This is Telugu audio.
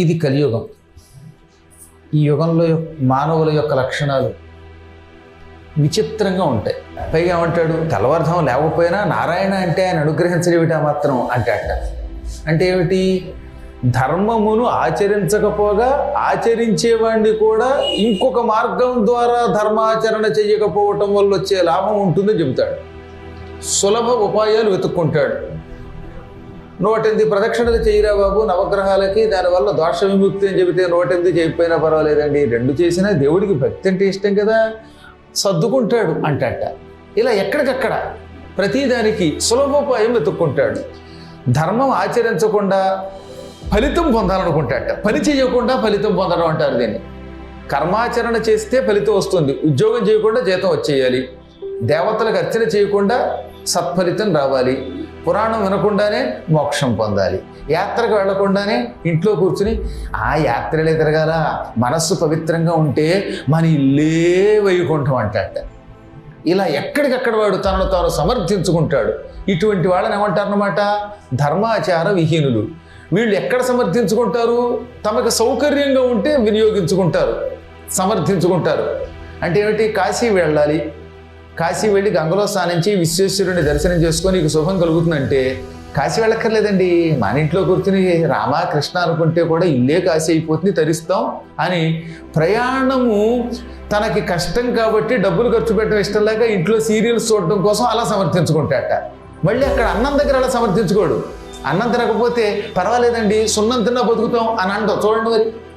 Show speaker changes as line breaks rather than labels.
ఇది కలియుగం. ఈ యుగంలో మానవుల యొక్క లక్షణాలు విచిత్రంగా ఉంటాయి. పైగా ఏమంటాడు, తెల్లవారుధం లేకపోయినా నారాయణ అంటే ఆయన అనుగ్రహించలేవిటా మాత్రం అంటే అంటే ఏమిటి? ధర్మమును ఆచరించకపోగా ఆచరించేవాడిని కూడా ఇంకొక మార్గం ద్వారా ధర్మాచరణ చేయకపోవటం వల్ల వచ్చే లాభం ఉంటుందని చెబుతాడు. సులభ ఉపాయాలు వెతుక్కుంటాడు. 108 ప్రదక్షిణలు చేయరా బాబు నవగ్రహాలకి, దానివల్ల దోష విముక్తి అని చెబితే 108 చేయకపోయినా పర్వాలేదండి, 2 చేసినా దేవుడికి భక్తి అంటే ఇష్టం కదా, సర్దుకుంటాడు అంటట. ఇలా ఎక్కడికక్కడ ప్రతిదానికి సులభోపాయం వెతుక్కుంటాడు. ధర్మం ఆచరించకుండా ఫలితం పొందాలనుకుంటాడట. పని చేయకుండా ఫలితం పొందడం అంటారు దీన్ని. కర్మాచరణ చేస్తే ఫలితం వస్తుంది, ఉద్యోగం చేయకుండా జీతం వచ్చేయాలి, దేవతలకు అర్చన చేయకుండా సత్ఫలితం రావాలి, పురాణం వినకుండానే మోక్షం పొందాలి, యాత్రకు వెళ్లకుండానే ఇంట్లో కూర్చుని ఆ యాత్రలే తిరగాల, మనస్సు పవిత్రంగా ఉంటే మన ఇల్లే వైకుంఠం అంటాట. ఇలా ఎక్కడికక్కడ వాడు తనను తాను సమర్థించుకుంటాడు. ఇటువంటి వాళ్ళని ఏమంటారన్నమాట, ధర్మాచార విహీనులు. వీళ్ళు ఎక్కడ సమర్థించుకుంటారు? తమకు సౌకర్యంగా ఉంటే వినియోగించుకుంటారు, సమర్థించుకుంటారు. అంటే ఏమిటి? కాశీ వెళ్ళాలి, కాశీ వెళ్ళి గంగలో స్నానించి విశ్వేశ్వరుని దర్శనం చేసుకొని నీకు శుభం కలుగుతుందంటే కాశీ వెళ్ళక్కర్లేదండి, మన ఇంట్లో కూర్చుని రామా కృష్ణ అనుకుంటే కూడా ఇల్లే కాశీ అయిపోతుంది, తరిస్తాం అని ప్రయాణము తనకి కష్టం కాబట్టి డబ్బులు ఖర్చు పెట్టడం ఇష్టం లేక ఇంట్లో సీరియల్స్ చూడటం కోసం అలా సమర్థించుకుంటాట. మళ్ళీ అక్కడ అన్నం దగ్గర అలా సమర్థించుకోడు. అన్నం తినకపోతే పర్వాలేదండి, సున్నం తిన్నా బతుకుతాం అని అంటాం. చూడండి మరి.